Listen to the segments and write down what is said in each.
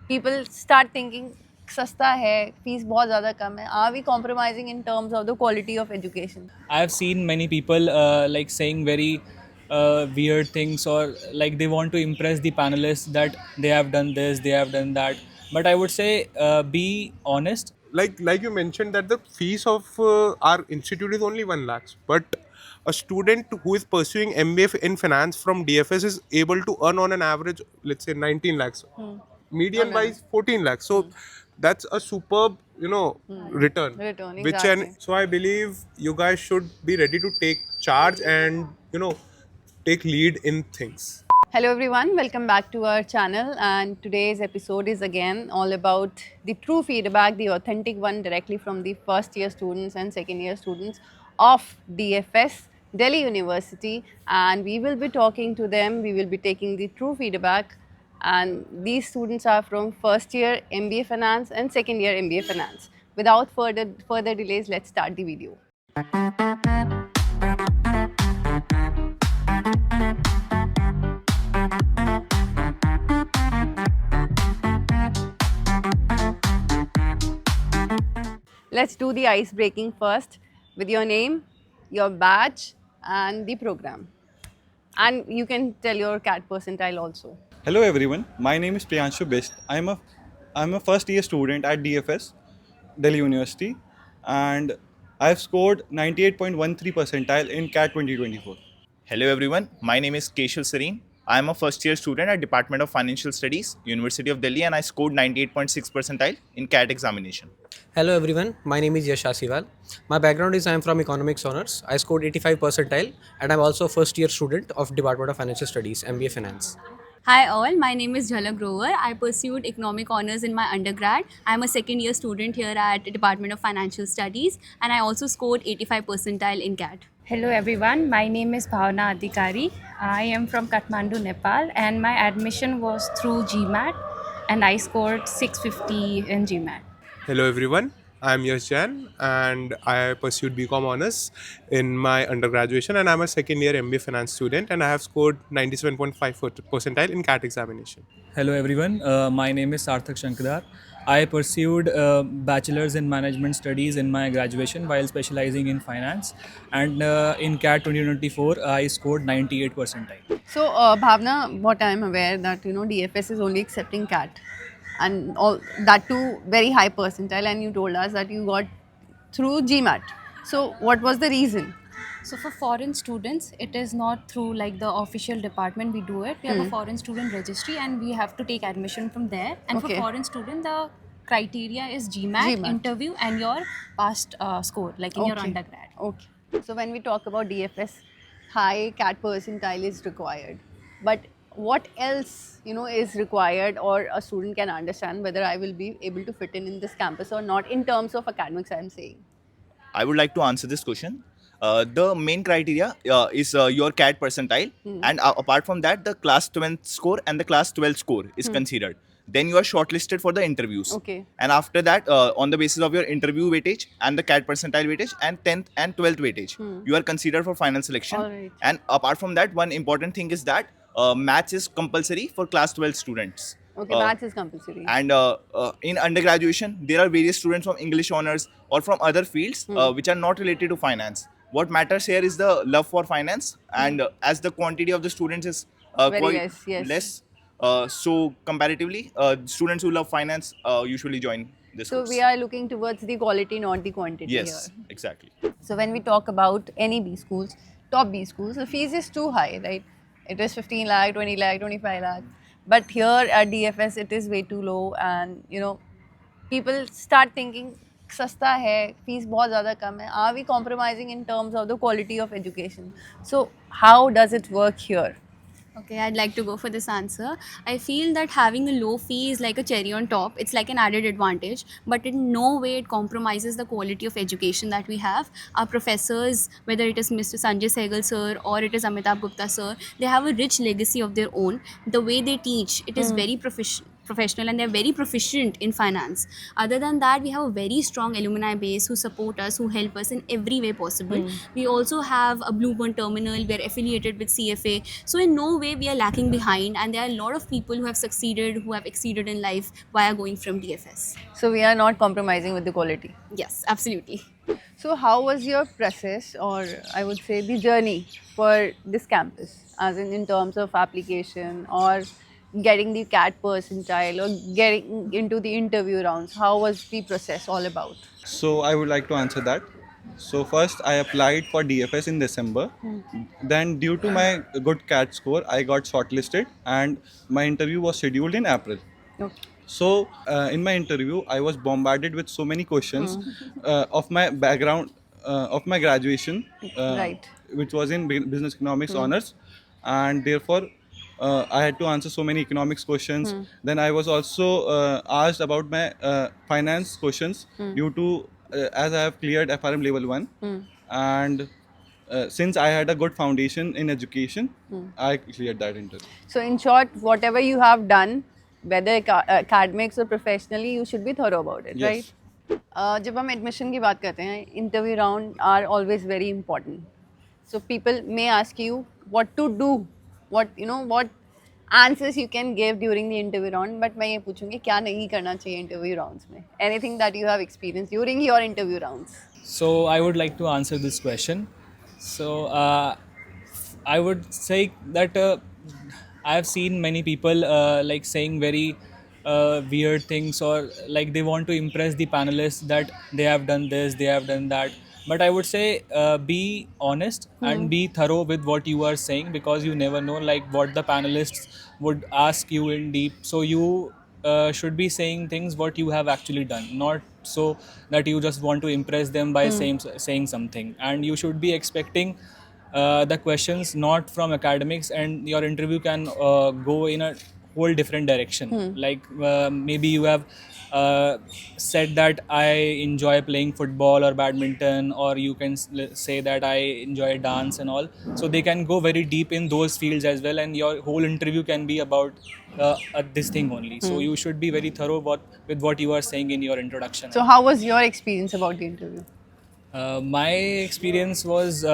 people start thinking सस्ता है, fees बहुत ज़्यादा कम है. Are we compromising in terms of the quality of education? I've seen many people like saying very weird things, or like they want to impress the panelists that they have done this, they have done that. But I would say be honest. Like you mentioned that the fees of our institute is only 1 lakhs, but a student who is pursuing MBA in finance from DFS is able to earn on an average, let's say 19 lakhs, median Okay. wise 14 lakhs. So that's a superb, return. Return, Which exactly. and so I believe you guys should be ready to take charge and take lead in things. Hello everyone, welcome back to our channel, and today's episode is again all about the true feedback, the authentic one directly from the first year students and second year students of DFS, Delhi University, and we will be talking to them, we will be taking the true feedback, and these students are from first year MBA Finance and second year MBA Finance. Without further delays, let's start the video. Let's do the ice breaking first with your name, your badge, and the program. And you can tell your CAT percentile also. Hello everyone, my name is Priyanshu Bist. I'm a first year student at DFS, Delhi University, and I've scored 98.13 percentile in CAT 2024. Hello everyone, my name is Keshav Sareen. I am a first year student at Department of Financial Studies, University of Delhi, and I scored 98.6 percentile in CAT examination. Hello everyone, my name is Yash Asiwal. My background is I am from Economics Honors. I scored 85 percentile and I'm also a first year student of Department of Financial Studies, MBA Finance. Hi all, my name is Jhalak Grover. I pursued economic honors in my undergrad. I am a second year student here at Department of Financial Studies, and I also scored 85 percentile in CAT. Hello everyone, my name is Bhavna Adhikari. I am from Kathmandu, Nepal, and my admission was through GMAT, and I scored 650 in GMAT. Hello everyone, I am Yash Jain and I pursued BCom honors in my undergraduation, and I'm a second year MBA finance student and I have scored 97.5 percentile in CAT examination. Hello everyone, my name is Sarthak Shankadar. I pursued bachelor's in management studies in my graduation while specializing in finance, and in CAT 2024 I scored 98 percentile. So, Bhavna, what I'm aware that DFS is only accepting CAT, and all that too very high percentile. And you told us that you got through GMAT. So, what was the reason? So for foreign students, it is not through like the official department we do it. We have a foreign student registry and we have to take admission from there. And Okay. for foreign student, the criteria is GMAT, GMAT. interview and your past score, like in your Okay. undergrad. Okay. So when we talk about DFS, high CAT percentile is required. But what else, is required, or a student can understand whether I will be able to fit in this campus or not in terms of academics, I'm saying. I would like to answer this question. The main criteria is your CAT percentile, and apart from that, the class 12th score and the class 12 score is considered. Then you are shortlisted for the interviews. Okay. And after that, on the basis of your interview weightage and the CAT percentile weightage and 10th and 12th weightage, you are considered for final selection. Alright. And apart from that, one important thing is that maths is compulsory for class 12 students. Okay, maths is compulsory. And in undergraduation, there are various students from English honors or from other fields which are not related to finance. What matters here is the love for finance, and as the quantity of the students is Very quite less, yes. less, so comparatively, students who love finance usually join this So course. we are looking towards the quality, not the quantity Yes, here. exactly. So when we talk about any B schools, top B schools, the fees is too high, right? It is 15 lakh, 20 lakh, 25 lakh. But here at DFS, it is way too low, and people start thinking सस्ता है, fees बहुत ज़्यादा कम है. Are we compromising in terms of the quality of education? So how does it work here? Okay, I'd like to go for this answer. I feel that having a low fee is like a cherry on top. It's like an added advantage, but in no way it compromises the quality of education that we have. Our professors, whether it is Mr. Sanjay Sehgal sir or it is Amitabh Gupta sir, they have a rich legacy of their own. The way they teach, it is very professional and they're very proficient in finance. Other than that, we have a very strong alumni base who support us, who help us in every way possible. We also have a Blueburn terminal. We're affiliated with CFA. So in no way we are lacking behind, and there are a lot of people who have succeeded, who have exceeded in life via going from DFS. So we are not compromising with the quality. Yes, absolutely. So how was your process, or I would say the journey for this campus, as in terms of application or getting the CAT percentile or getting into the interview rounds? How was the process all about? So I would like to answer that. So first I applied for DFS in December. Then due to my good CAT score, I got shortlisted and my interview was scheduled in April. Okay. So in my interview, I was bombarded with so many questions of my background, of my graduation, Right. which was in business economics honors, and therefore I had to answer so many economics questions. Then I was also asked about my finance questions due to as I have cleared FRM level 1, and since I had a good foundation in education, I cleared that interview. So in short, whatever you have done, whether academics or professionally, you should be thorough about it, Yes. right? जब हम admission की बात करते हैं, interview round are always very important. So people may ask you what to do, what answers you can give during the interview round. But मैं ये पूछूंगी क्या नहीं करना चाहिए इंटरव्यू राउंड्स में. Anything that you have experience during your interview rounds. So I would like to answer this question. So I would say that I have seen many people like saying very weird things, or like they want to impress the panelists that they have done this, they have done that. But I would say be honest and be thorough with what you are saying, because you never know like what the panelists would ask you in deep. So you should be saying things what you have actually done, not so that you just want to impress them by saying something. And you should be expecting the questions not from academics, and your interview can go in a whole different direction. Like maybe you have said that I enjoy playing football or badminton, or you can say that I enjoy dance and all. So they can go very deep in those fields as well, and your whole interview can be about this thing only. So you should be very thorough with what you are saying in your introduction. So how was your experience about the interview? My experience was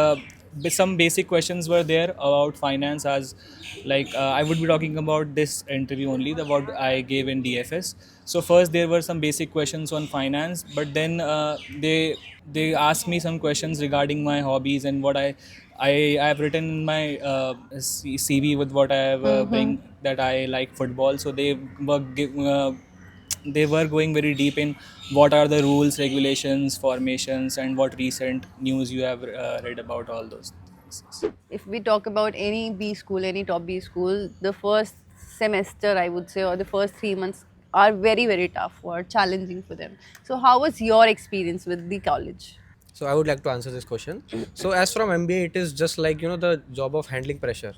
some basic questions were there about finance, as like I would be talking about this interview only, the what I gave in DFS. So first there were some basic questions on finance, but then they asked me some questions regarding my hobbies and what I have written in my CV with what I have bring, that I like football. So they were going very deep in what are the rules, regulations, formations, and what recent news you have read about all those things. If we talk about any B school, any top B school, the first semester, I would say, or the first 3 months are very, very tough or challenging for them. So how was your experience with the college? So I would like to answer this question. So as from MBA, it is just like the job of handling pressure.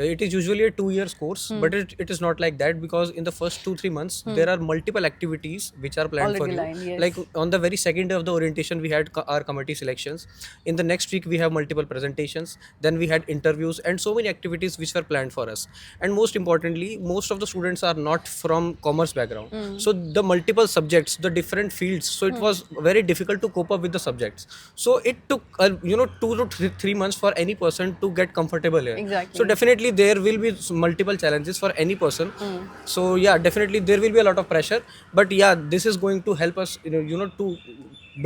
It is usually a 2 years course, but it is not like that, because in the first 2-3 months there are multiple activities which are planned Already for you. lined, yes. Like on the very second day of the orientation, we had our committee selections. In the next week, we have multiple presentations. Then we had interviews and so many activities which were planned for us. And most importantly, most of the students are not from commerce background. So the multiple subjects, the different fields. So it was very difficult to cope up with the subjects. So it took 2 to 3 months for any person to get comfortable here. Exactly. So definitely there will be multiple challenges for any person. So yeah, definitely there will be a lot of pressure. But yeah, this is going to help us, to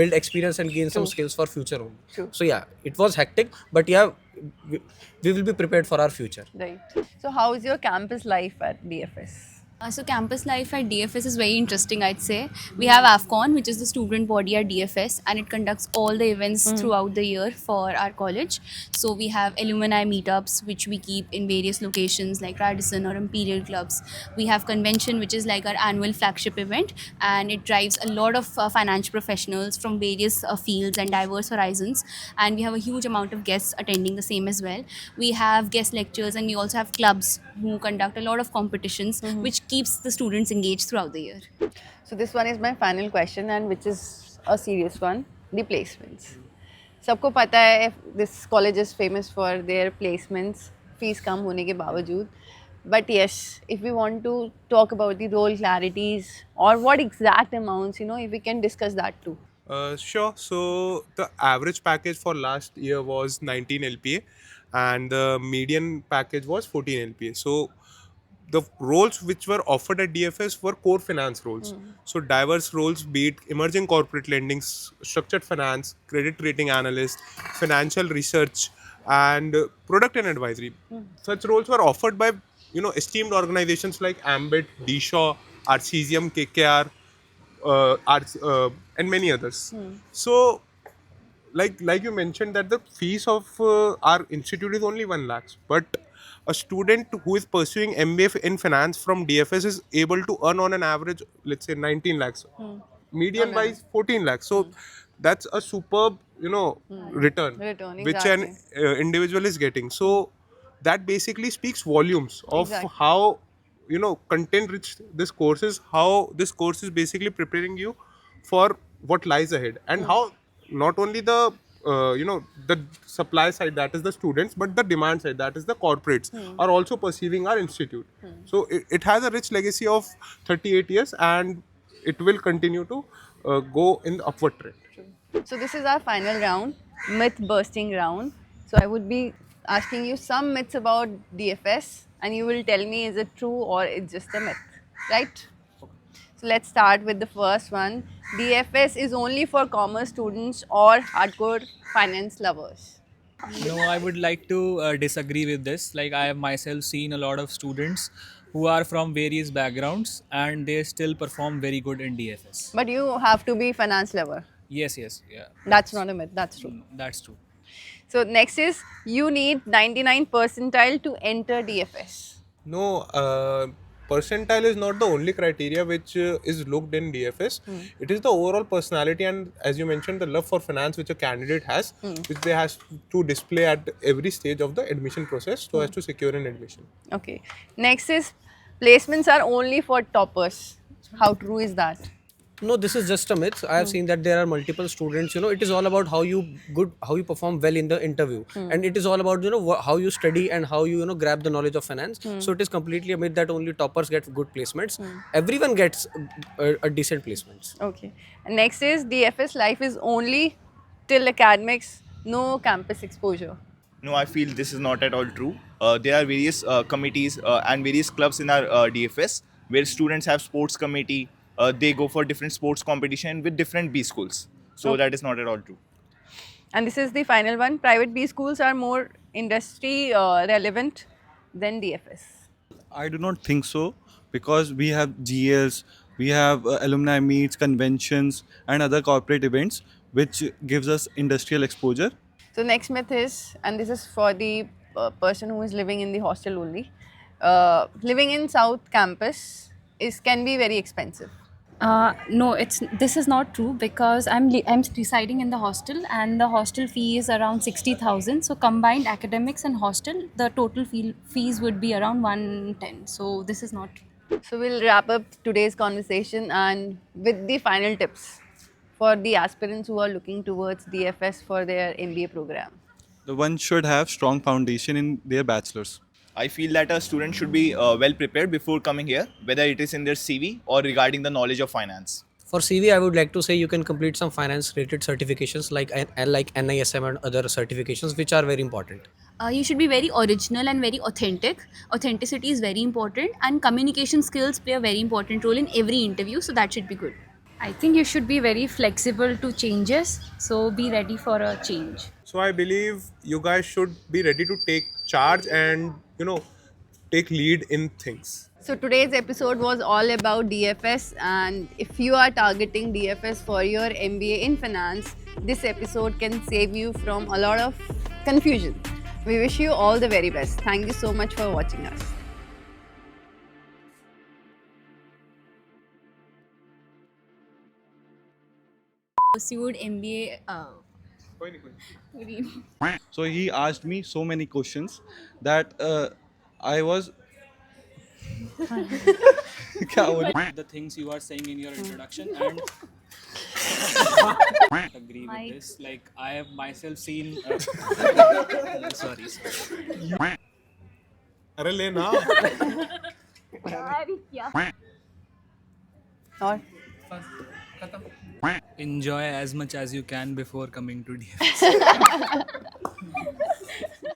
build experience and gain some skills for future only. True. So yeah, it was hectic, but yeah, we will be prepared for our future. Right. So how is your campus life at DFS? So campus life at DFS is very interesting, I'd say. We have AFCON, which is the student body at DFS, and it conducts all the events throughout the year for our college. So we have alumni meetups, which we keep in various locations like Radisson or Imperial clubs. We have convention, which is like our annual flagship event, and it drives a lot of finance professionals from various fields and diverse horizons. And we have a huge amount of guests attending the same as well. We have guest lectures, and we also have clubs who conduct a lot of competitions, which keeps the students engaged throughout the year. So this one is my final question, and which is a serious one, the placements. सबको पता है this college is famous for their placements, fees कम होने के बावजूद. But yes, if we want to talk about the role clarities or what exact amounts, if we can discuss that too. Sure. So the average package for last year was 19 LPA, and the median package was 14 LPA. So the roles which were offered at DFS were core finance roles. So diverse roles, be it emerging corporate lending, structured finance, credit rating analyst, financial research, and product and advisory. Such roles were offered by esteemed organizations like Ambit, DShaw, Arcesium, KKR, and many others. So, like you mentioned that the fees of our institute is only 1 lakh, but a student who is pursuing MBA in finance from DFS is able to earn on an average, let's say 19 lakhs, median wise 14 lakhs. So that's a superb, return, Return, which an exactly. individual is getting. So that basically speaks volumes of Exactly. how content rich this course is, how this course is basically preparing you for what lies ahead, and how not only the the supply side, that is the students, but the demand side, that is the corporates, are also perceiving our institute. So it has a rich legacy of 38 years, and it will continue to go in the upward trend. So this is our final round, myth busting round. So I would be asking you some myths about DFS, and you will tell me is it true or it's just a myth, right? So let's start with the first one. DFS is only for commerce students or hardcore finance lovers. No, I would like to disagree with this. Like, I have myself seen a lot of students who are from various backgrounds and they still perform very good in DFS. But you have to be finance lover. Yes, yes, yeah. That's not a myth, that's true. That's true. So next is you need 99 percentile to enter DFS. No, percentile is not the only criteria which is looked in DFS. It is the overall personality and, as you mentioned, the love for finance which a candidate has, which they has to display at every stage of the admission process so as to secure an admission. Okay. Next is placements are only for toppers. How true is that? No, this is just a myth. I have seen that there are multiple students. It is all about how you perform well in the interview, and it is all about how you study and how you grab the knowledge of finance. So it is completely a myth that only toppers get good placements. Everyone gets a decent placements. Okay. And next is DFS life is only till academics, no campus exposure. No, I feel this is not at all true. There are various committees and various clubs in our DFS where students have sports committee. They go for different sports competition with different B schools. So that is not at all true. And this is the final one. Private B schools are more industry relevant than DFS. I do not think so, because we have GLs, we have alumni meets, conventions, and other corporate events which gives us industrial exposure. So next myth is, and this is for the person who is living in the hostel only, living in South Campus can be very expensive. No, this is not true because I'm residing in the hostel and the hostel fee is around 60,000. So combined academics and hostel, the total fees would be around 110. So this is not true. So we'll wrap up today's conversation and with the final tips for the aspirants who are looking towards DFS for their MBA program. The one should have strong foundation in their bachelor's. I feel that a student should be well prepared before coming here, whether it is in their CV or regarding the knowledge of finance. For CV, I would like to say you can complete some finance-related certifications like NISM and other certifications, which are very important. You should be very original and very authentic. Authenticity is very important, and communication skills play a very important role in every interview, so that should be good. I think you should be very flexible to changes. So be ready for a change. So I believe you guys should be ready to take charge and take lead in things. So today's episode was all about DFS, and if you are targeting DFS for your MBA in finance, this episode can save you from a lot of confusion. We wish you all the very best. Thank you so much for watching us. Pursued MBA. So he asked me so many questions that I was. क्या बोले? The things you are saying in your introduction and agree with this. Like, I have myself seen. Sorry. अरे ले ना. और Enjoy as much as you can before coming to DFS.